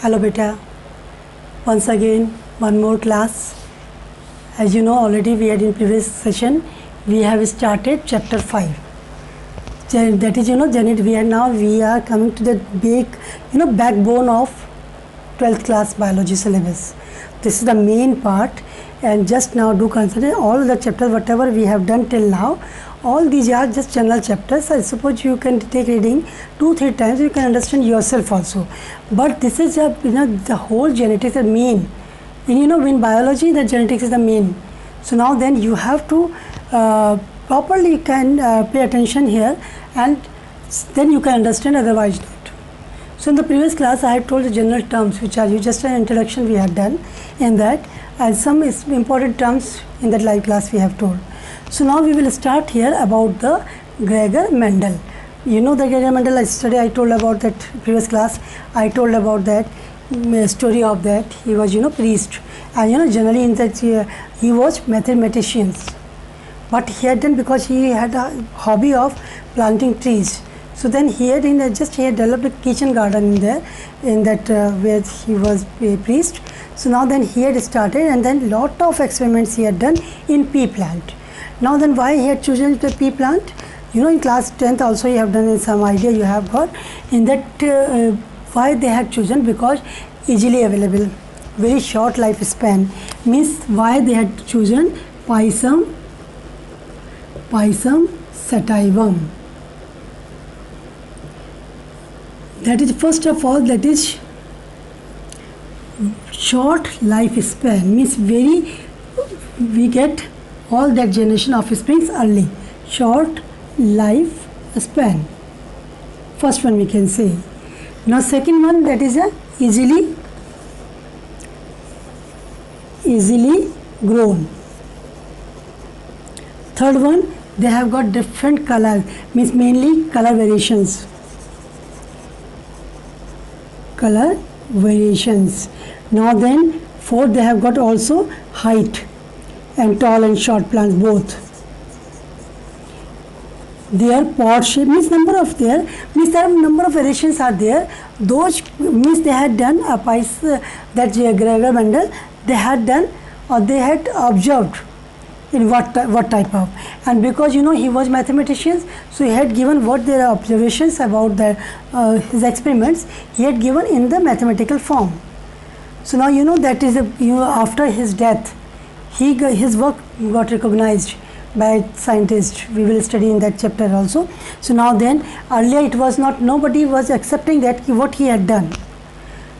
Hello beta, once again one more class. As you know already we had in previous session we have started chapter 5. That is we are coming to the big backbone of 12th class biology syllabus. This is the main part, and just now do consider all the chapters whatever we have done till now. All these are just general chapters. I suppose you can take reading 2-3 times, you can understand yourself also. But this is the whole genetics is main. And in biology the genetics is the main. So now then you have to properly can pay attention here, and then you can understand, otherwise not. So in the previous class I had told the general terms, which are just an introduction we had done in that, and some important terms in that live class we have told. So now we will start here about the Gregor Mendel. You know the Gregor Mendel I told about that previous class. I told about that story of that. He was priest, and generally in that he was mathematician. But he had done, because he had a hobby of planting trees. So then he had developed a kitchen garden in there, in that where he was a priest. So now then he had started, and then lot of experiments he had done in pea plant. Now then why he had chosen the pea plant? In class 10th also you have done some idea you have got in that why they had chosen, because easily available, very short lifespan, means why they had chosen Pisum sativum. That is, first of all, that is short lifespan, means we get all that generation of springs early. Short life span, first one we can say. Now second one, that is a easily grown. Third one, they have got different colors, means mainly color variations. Now then fourth, they have got also height, and tall and short plants both. Their pod shape, means there are number of variations are there. Those means they had done that Gregor Mendel, they had done, or they had observed in what type of, and because he was mathematician, so he had given what their observations about his experiments, he had given in the mathematical form. So now that is after his death, his work got recognized by scientists. We will study in that chapter also. So now then, earlier it was not, nobody was accepting that what he had done.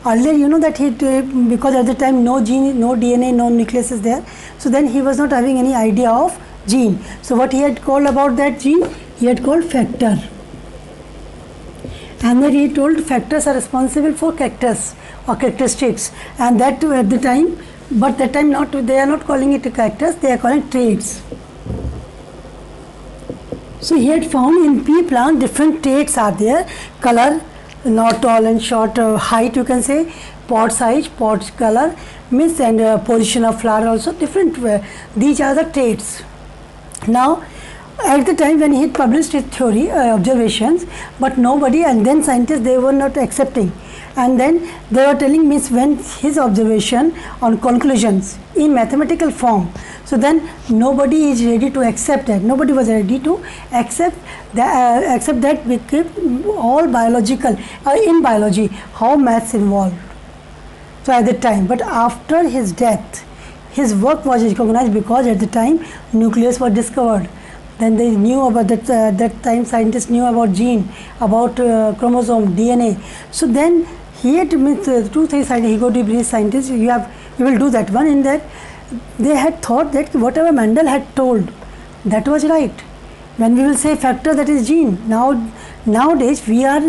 Earlier that he, because at the time no gene, no DNA, no nucleus is there, so then he was not having any idea of gene. So what he had called about that gene, he had called factor. And then he told factors are responsible for characters or characteristics, and that too at the time, but that time they are not calling it characters, they are calling traits. So he had found in pea plant different traits are there: color, not tall and short, height you can say, pod size, pod color, means, and position of flower also different. These are the traits. Now at the time when he had published his theory, observations, but nobody, and then scientists, they were not accepting, and then they were telling, means when his observation on conclusions in mathematical form, so then nobody is ready to accept that. Nobody was ready to accept that we keep all biological, in biology, how maths involved. So at the time, but after his death, his work was recognized, because at the time nucleus was discovered. Then they knew about that. That time scientists knew about gene, about chromosome, DNA. So then he had, means 2-3 scientists, he got to be scientists. You will do that one. In that they had thought that whatever Mendel had told, that was right. When we will say factor, that is gene. Nowadays we are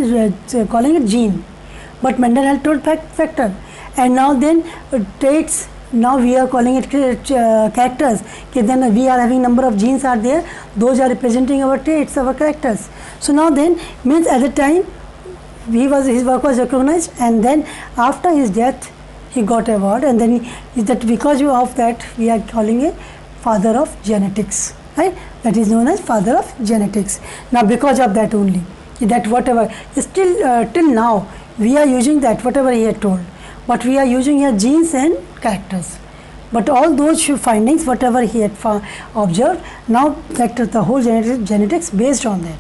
calling it gene, but Mendel had told factor, and now then traits. Now we are calling it characters. Then we are having number of genes are there. Those are representing our traits, our characters. So now then, means at the time his work was recognized, and then after his death he got award, and then because of that we are calling it father of genetics, right? That is known as father of genetics. Now because of that only, that whatever still till now we are using that, whatever he had told. but we are using here genes and characters. But all those findings, whatever he had observed, now that the whole genetics based on that.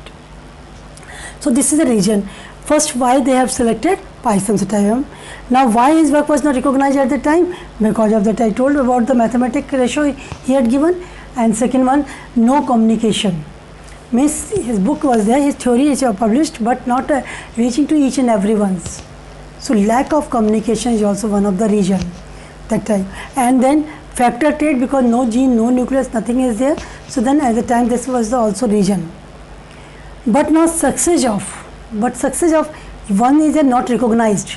So this is the region. First, why they have selected Pisum sativum. Now, why his work was not recognized at the time? Because of that I told about the mathematic ratio he had given, and second one, no communication. Means his book was there, his theory is published, but not reaching to each and everyone's. So lack of communication is also one of the reason that time. And then factor trait, because no gene, no nucleus, nothing is there. So then at the time this was the also reason. But not success of, one is not recognized.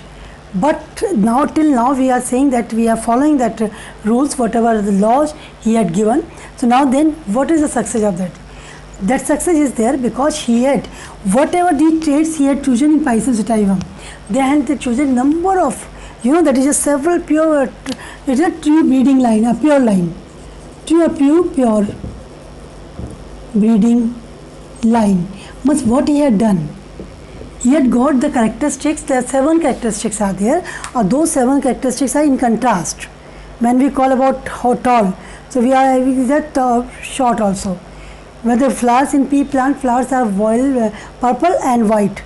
But now till now we are saying that we are following that rules, whatever the laws he had given. So now then what is the success of that? That success is there because he had whatever the traits he had chosen in Pisum sativum. They had chosen number of, that is a several pure, it is a true breeding line, a pure line, pure breeding line. But what he had done, he had got the characteristics, there are 7 characteristics are there, or those 7 characteristics are in contrast. When we call about how tall, so we are having that short also. Whether flowers in pea plant, flowers are purple and white.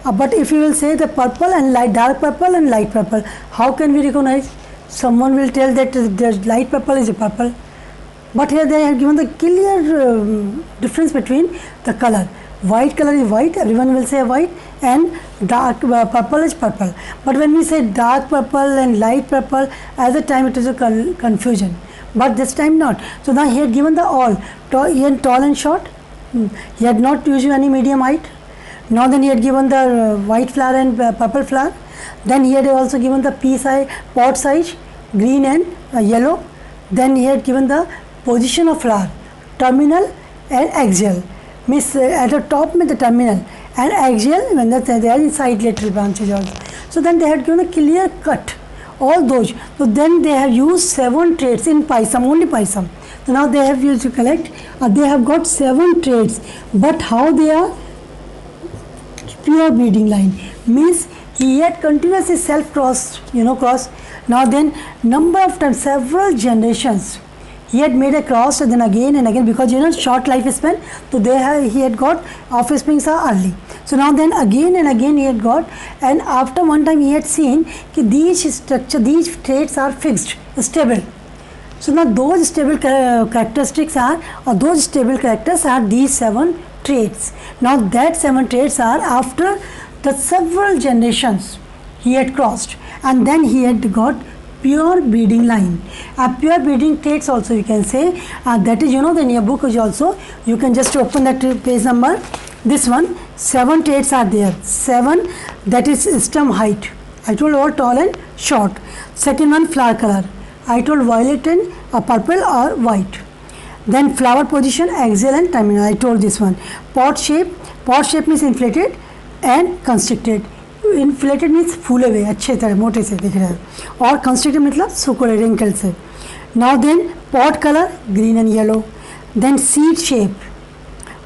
But if you will say the purple and dark purple and light purple, how can we recognize? Someone will tell that the light purple is a purple. But here they have given the clear difference between the color. White color is white, everyone will say white, and dark purple is purple. But when we say dark purple and light purple, at the time it is a confusion. But this time not. So now he had given the all. He had tall and short. He had not used any medium height. Now then he had given the white flower and purple flower. Then he had also given the pea size, pod size, green and yellow. Then he had given the position of flower, terminal and axial. Means at the top with the terminal and axial when they are inside lateral branches also. So then they had given a clear cut. All those. So then they have used 7 traits in Pisum, only Pisum. So now they have used to collect, they have got 7 traits, but how they are? Pure breeding line. Means he had continuously self-crossed, cross. Now then number of times, several generations, he had made a cross and then again and again, because short lifespan, so he had got offsprings are early. So now then again and again he had got, and after one time he had seen that these traits are fixed, stable. So now those stable characteristics are, or those stable characters are these 7 traits. Now that 7 traits are after the several generations he had crossed, and then he had got pure breeding line. Pure breeding traits also you can say, that is in your book is also, you can just open that page number, this one, 7 traits are there. 7, that is stem height, I told about tall and short. Second one, flower color, I told violet and purple or white. Then flower position, axial and terminal, I told this one. Pod shape means inflated and constricted. Inflated means फूले हुए अच्छे तरह मोटे से दिख रहा है, और constricted मतलब सूखे wrinkle से. Now then pod color, green and yellow. Then seed shape,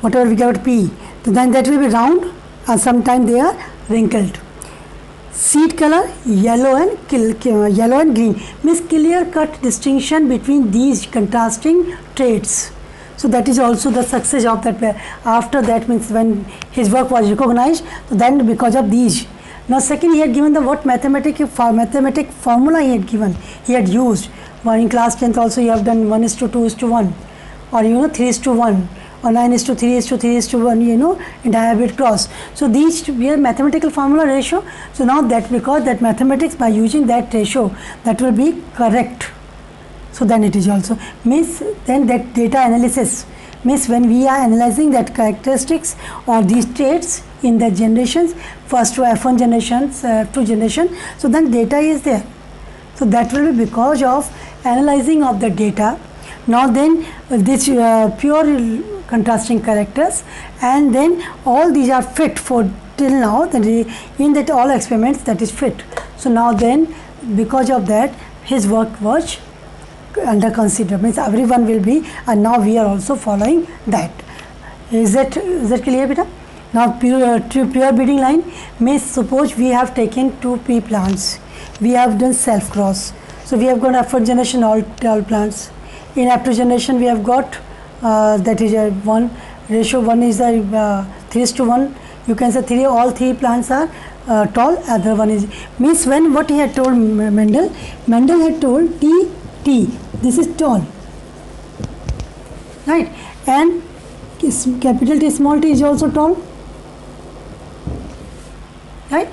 whatever we got pea, then that will be round, and sometimes they are wrinkled. Seed color, yellow and green, means clear cut distinction between these contrasting traits. So that is also the success of that. After that means when his work was recognized, so then because of these. Now second, he had given the what mathematic formula he had given, he had used. One in class 10th also you have done 1:2:1, or 3:1, or 9:3:3:1, in diabetic cross. So these we are mathematical formula ratio. So now that because that mathematics, by using that ratio, that will be correct. So then it is also means then that data analysis means when we are analyzing that characteristics or these traits in the generations, first to F1 generations, F2 generation, so then data is there. So that will be because of analyzing of the data. Now then this pure contrasting characters, and then all these are fit for till now, that in that all experiments that is fit. So now then because of that his work was under consider, means everyone will be, and now we are also following that. Is that clear, beta? Now pure breeding line means suppose we have taken 2 pea plants, we have done self cross. So we have got F1 generation all plants. In F2 generation we have got that is a 1 ratio, 1 is the 3:1. You can say 3, all 3 plants are tall, other one is, means when what he had told Mendel had told T, this is tall, right, and capital T small t is also tall, right,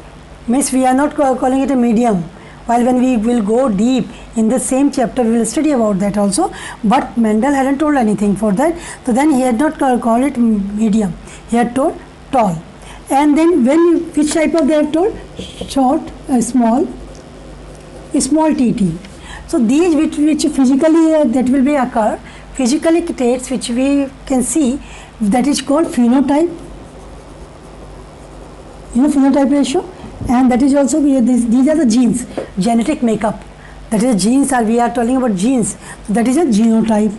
means we are not calling it a medium, while when we will go deep in the same chapter we will study about that also, but Mendel hadn't told anything for that, so then he had not called it medium, he had told tall. And then when which type of they have told? Short, small tt. So these which physically that will be occur, physically traits which we can see, that is called phenotype. You know phenotype ratio, and that is also these are the genes, genetic makeup. That is genes, are we are talking about genes. So that is a genotype.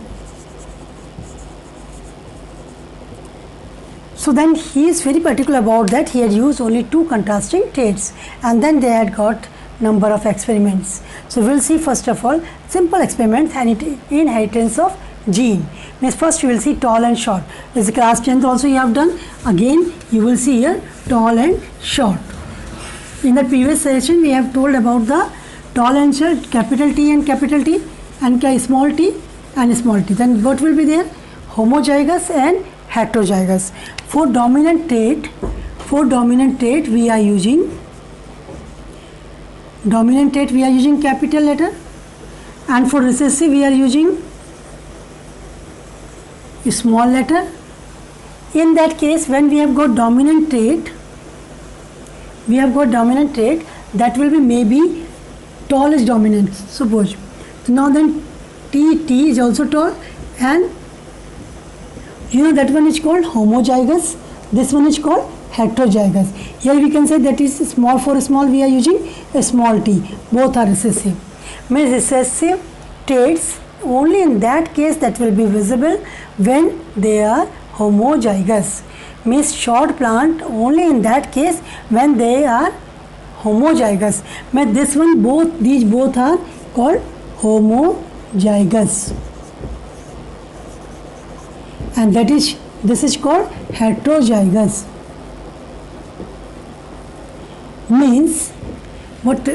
So then he is very particular about that. He had used only 2 contrasting traits, and then they had got number of experiments. So we will see first of all simple experiments and inheritance of gene. Means first you will see tall and short. This is class 10th also you have done. Again you will see here tall and short. In the previous session we have told about the tall and short, capital T and small t and small t. Then what will be there? Homozygous and heterozygous. For dominant trait we are using capital letter, and for recessive we are using small letter. In that case, when we have got dominant trait, that will be maybe tall is dominant, suppose. So now then T is also tall, and you know that one is called homozygous, this one is called heterozygous. Here we can say that is small, for small we are using a small t, both are recessive. Means recessive traits only in that case that will be visible when they are homozygous. Means short plant only in that case when they are homozygous. Means this one, these both are called homozygous. And this is called heterozygous. Means what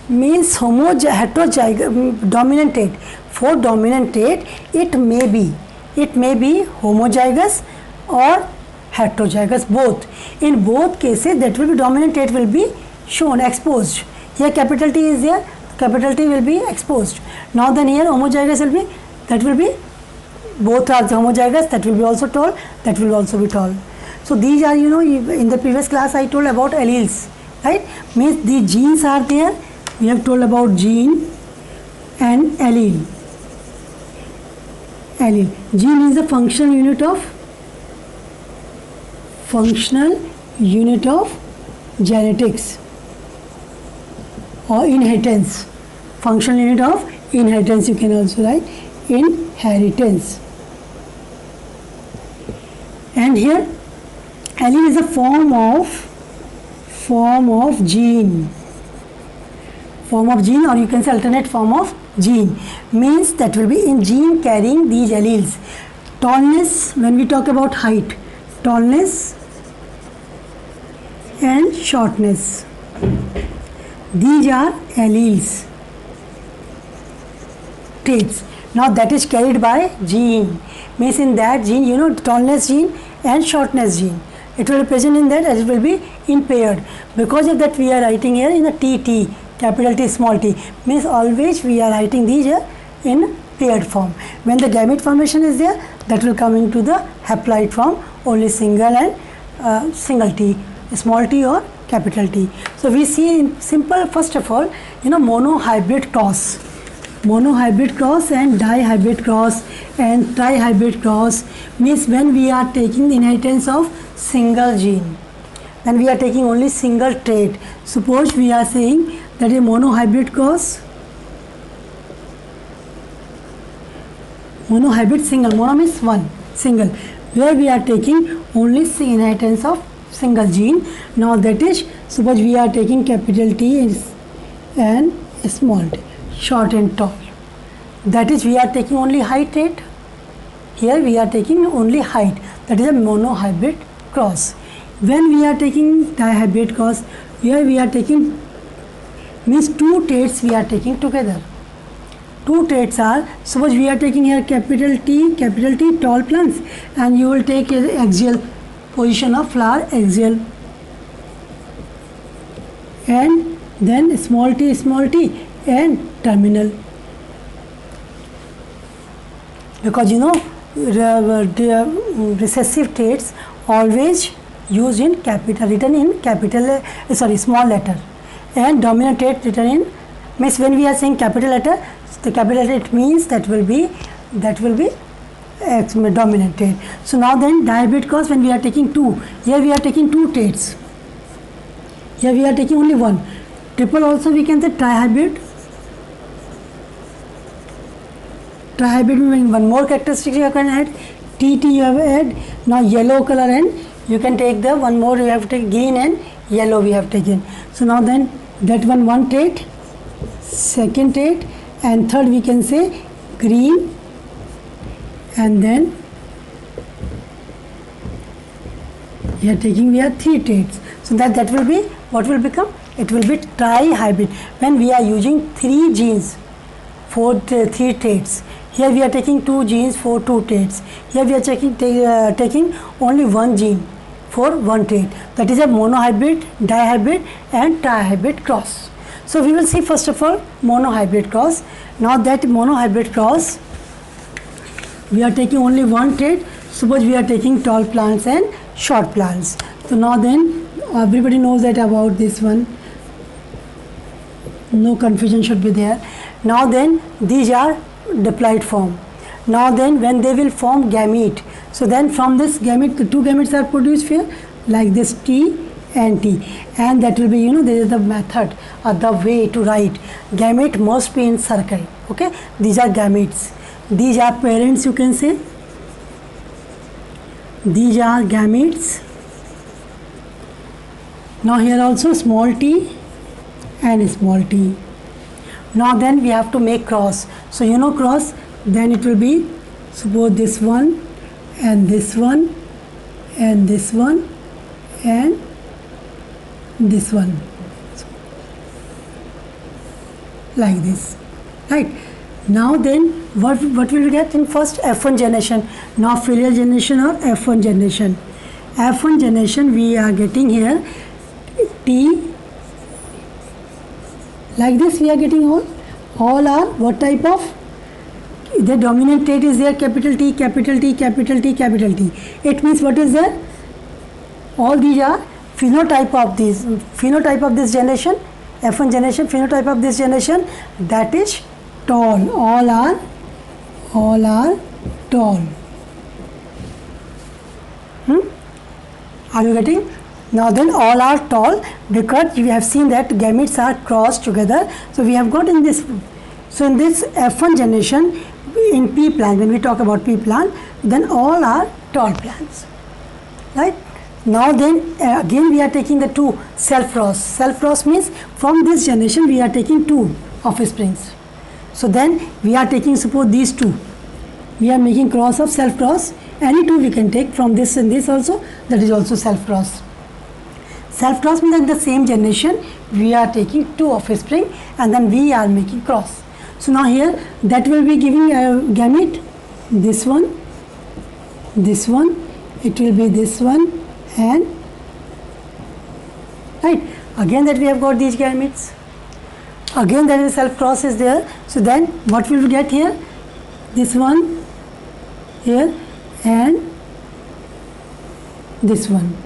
means heterozygous dominant trait. For dominant trait it may be homozygous or heterozygous, both. In both cases that will be dominant trait will be shown, exposed. Here capital T is there, capital T will be exposed. Now then here homozygous will be both are homozygous, that will be also tall, that will also be tall. So these are, you know, in the previous class I told about alleles, right? Means the genes are there, we have told about gene and allele. Gene is the functional unit of genetics or inheritance. Functional unit of inheritance you can also write, inheritance. And here allele is a form of gene, or you can say alternate form of gene. Means that will be in gene carrying these alleles. Tallness, when we talk about height, tallness and shortness, these are alleles, traits. Now that is carried by gene. Means in that gene, you know, tallness gene and shortness gene, it will be present in that, as it will be impaired. Because of that we are writing here in a TT, capital T small t. Means always we are writing these here in paired form. When the gamete formation is there, that will come into the haploid form, only single and single t, small t or capital T. So we see in simple, first of all, you know, monohybrid cross and dihybrid cross and trihybrid cross. Means when we are taking the inheritance of single gene, then we are taking only single trait. Suppose we are saying that a monohybrid cross, monohybrid single, mono means one, single, where we are taking only inheritance of single gene. Now that is, suppose we are taking capital T and small t, short and tall. That is, we are taking only height rate. Here we are taking only height. That is a monohybrid cross. When we are taking dihybrid cross, here we are taking, means two traits we are taking together. Two traits are, suppose we are taking here capital T, tall plants, and you will take axial position of flower, axial, and then small t and terminal. Because you know, the recessive traits always used in capital, written in capital, small letter, and dominant trait written in, means when we are saying capital letter, the capital letter, it means that will be dominant trait. So now then dihybrid cross, when we are taking two, here we are taking two traits, here we are taking only one. Triple also we can say trihybrid. Trihybrid means one more characteristic you can add, TT you have add, now yellow color, and you can take the one more, you have to take green and yellow we have taken. So now then that one trait, second trait, and third we can say green, and then we are taking, we have three traits. So that will be, what will become? It will be trihybrid when we are using three genes for three traits. Here we are taking two genes for two traits. Here we are taking only one gene for one trait. That is a monohybrid, dihybrid and trihybrid cross. So we will see first of all monohybrid cross. Now that monohybrid cross, we are taking only one trait. Suppose we are taking tall plants and short plants. So now then everybody knows that about this one. No confusion should be there. Now then these are diploid form. Now then when they will form gamete, so then from this gamete the two gametes are produced here like this T and T, and that will be, you know, there is the method or the way to write gamete must be in circle. Okay, these are gametes, these are parents, you can say, these are gametes. Now here also small t and small t. Now then we have to make cross. So you know cross, then it will be, suppose this one and this one and this one and this one, like this, right? Now then what will we get in first? F1 generation. Now filial generation or F1 generation. F1 generation we are getting here T, like this we are getting all are what type of, the dominant trait is there, capital T, capital T, capital T, capital T. It means what is there? All these are phenotype of this generation, F1 generation, phenotype of this generation, that is tall. All are tall. Are you getting? Now then all are tall because we have seen that gametes are crossed together. So we have got in this, so in this F1 generation in pea plant, when we talk about pea plant, then all are tall plants, right? Now then again we are taking the two self-cross. Self-cross means from this generation we are taking two offsprings. So then we are taking, suppose these two, we are making cross of self-cross. Any two we can take from this and this also, that is also self-cross. Self-cross means in the same generation we are taking two offspring and then we are making cross. So now here that will be giving a gamete, this one, it will be this one, and right, again that we have got these gametes, again there is self-cross is there. So then what will we get here? This one here and this one.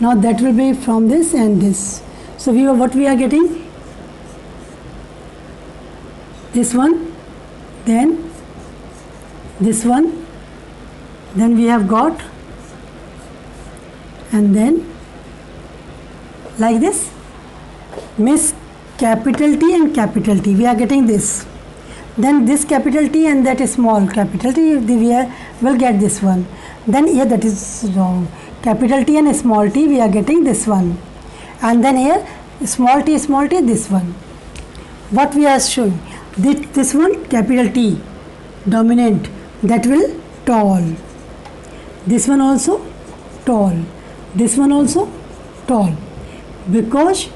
Now that will be from this and this. So what we are getting? This one, then this one, then we have got, and then like this, means capital T and capital T, we are getting this. Then this capital T and that is small capital T, we will get this one. Then here that is wrong. Capital T and small t we are getting this one, and then here small t this one. what we are showing, this one capital T, dominant, that will tall. This one also tall. This one also tall. Because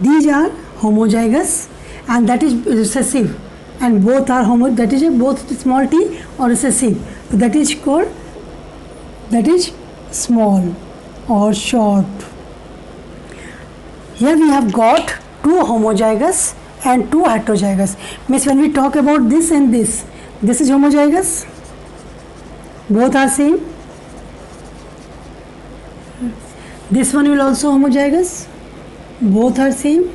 these are homozygous and that is recessive, and both are that is both small t or recessive. So that is called, that is small or short. Here we have got two homozygous and two heterozygous. Means when we talk about this and this is homozygous, both are same. This one will also homozygous, both are same.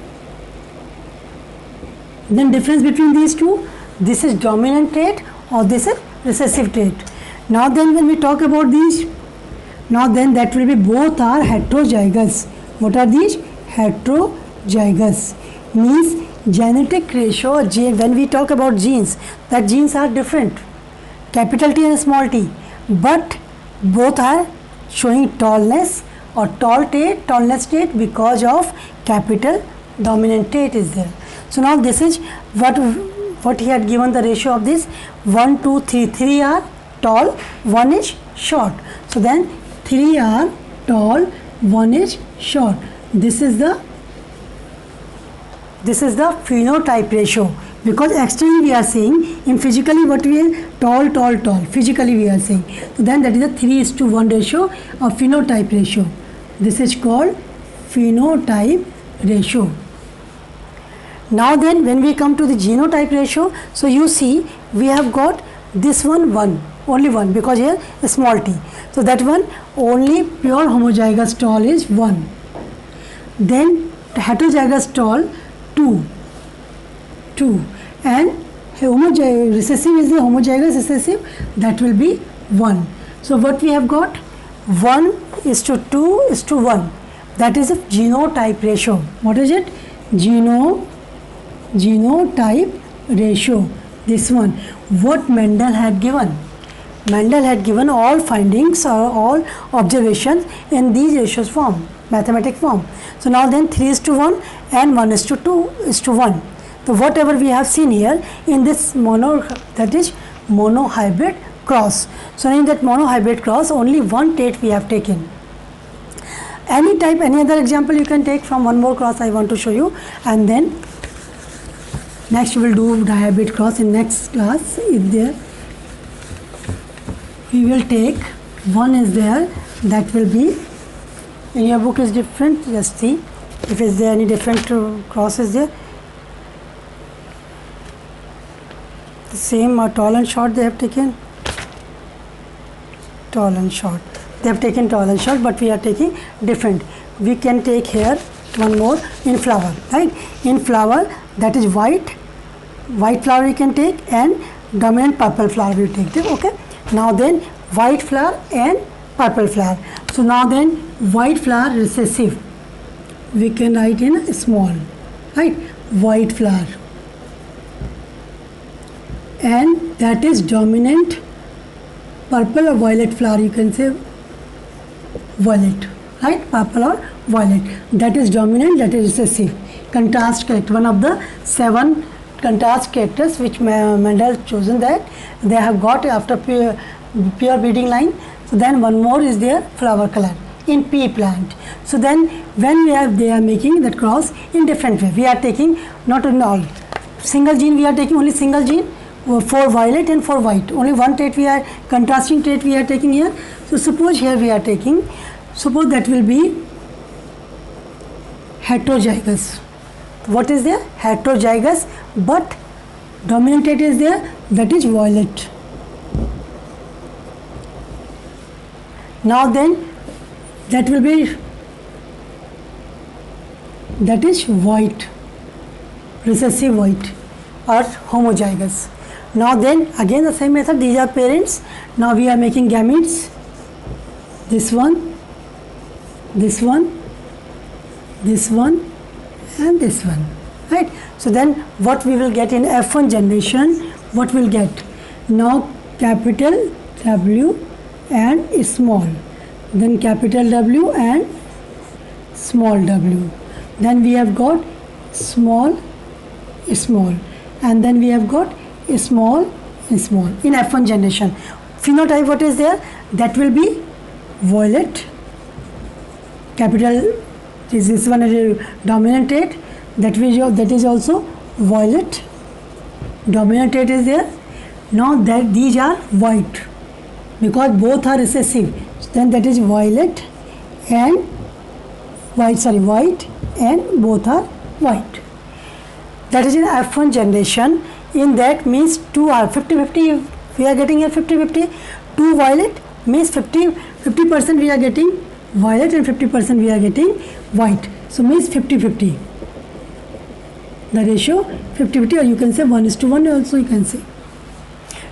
Then difference between these two, this is dominant trait or this is recessive trait. Now then when we talk about these, now then that will be both are heterozygous. What are these? Heterozygous. Means genetic ratio, when we talk about genes, that genes are different, capital T and small t, but both are showing tallness or tallness trait because of capital dominant trait is there. So now this is what he had given the ratio of this 1, 2, 3. 3 are tall, 1 is short. So then 3 are tall, 1 is short. This is the phenotype ratio, because externally we are saying, in physically what we are tall, physically we are saying. So then that is a 3:1 ratio or phenotype ratio. This is called phenotype ratio. Now then when we come to the genotype ratio, so you see we have got this one only 1, because here a small t. So that one only pure homozygous tall is 1. Then heterozygous tall 2, and recessive is the homozygous recessive, that will be 1. So what we have got, 1:2:1, that is a genotype ratio. What is it? Genotype ratio. This one, what Mendel had given. Mendel had given all findings or all observations in these ratios form, mathematic form. So now then 3:1 and 1:2:1. So whatever we have seen here in this that is monohybrid cross. So in that monohybrid cross, only one trait we have taken. Any type, any other example you can take from one more cross I want to show you, and then next we will do dihybrid cross in next class. If there we will take one is there, that will be in your book is different. Just see if is there any different crosses there. The same tall and short they have taken. Tall and short. They have taken tall and short, but we are taking different. We can take here one more in flower, right? In flower, that is white flower we can take, and dominant purple flower we take them. Okay. Now then white flower and purple flower. So now then white flower recessive, we can write in small, right? White flower, and that is dominant purple or violet flower, you can say violet, right? Purple or violet, that is dominant, that is recessive. Contrast character, one of the 7 contrast characters which Mendel chosen, that they have got after pure breeding line. So then one more is their flower color in pea plant. So then when they are making that cross in different way, we are taking not in all single gene, we are taking only single gene for violet and for white, only one trait we are contrasting trait we are taking here. So suppose here we are taking, suppose that will be heterozygous. What is there? Heterozygous, but dominant trait is there, that is violet. Now then that will be, that is white, recessive white or homozygous. Now then again the same method, these are parents. Now we are making gametes, this one, this one, this one and this one, right? So then what we will get in F1 generation, what we'll get? Now capital W and small, then capital W and small w. Then we have got small small, and then we have got small and small in F1 generation. Phenotype, what is there? That will be violet, capital, this one is a dominant trait, that is also violet, dominant trait is there. Now that these are white, because both are recessive, then that is violet and white and both are white. That is in F1 generation. In that means 2 are 50-50, we are getting here 50-50. 2 violet means 50% we are getting violet and 50% we are getting white. So means 50-50. The ratio 50-50, or you can say 1:1 also you can say.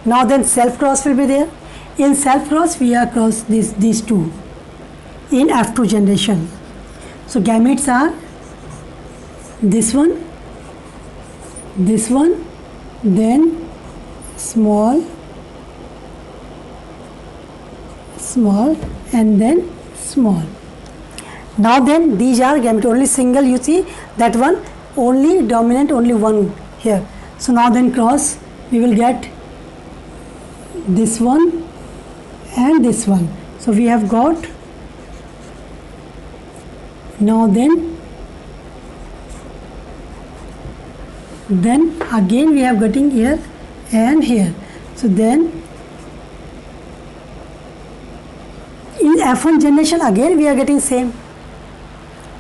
Now then self cross will be there. In self cross we are cross these two in F2 generation. So gametes are this one, then small, and then small. Now then these are gamete, only single, you see that one, only dominant, only one here. So now then cross, we will get this one and this one. So we have got, now then again we have getting here and here. So then in F1 generation again we are getting same,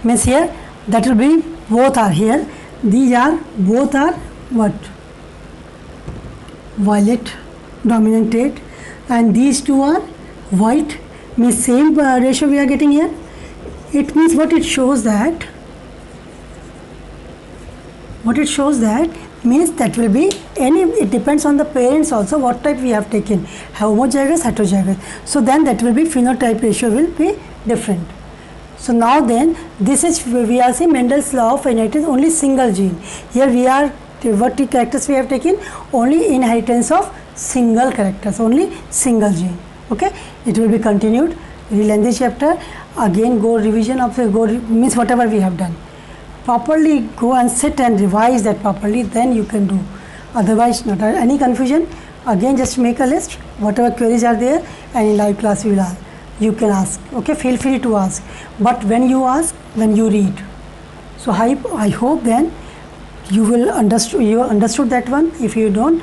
means here that will be both are here, these are both are what, violet dominant trait, and these two are white, means same ratio we are getting here. It means what it shows that means that will be any, it depends on the parents also what type we have taken, homozygous, heterozygous. So then that will be phenotype ratio will be different. So now then this is, we are seeing Mendel's law of inheritance, only single gene. Here we are, what characters we have taken, only inheritance of single characters, only single gene. Okay, it will be continued. We will end this chapter. Again go revision of the, means whatever we have done, properly go and sit and revise that properly, then you can do. Otherwise not. Any confusion, again just make a list, whatever queries are there, and in live class you will ask, you can ask. Okay, feel free to ask, but when you ask, when you read. So I hope then you understood that one. If you don't,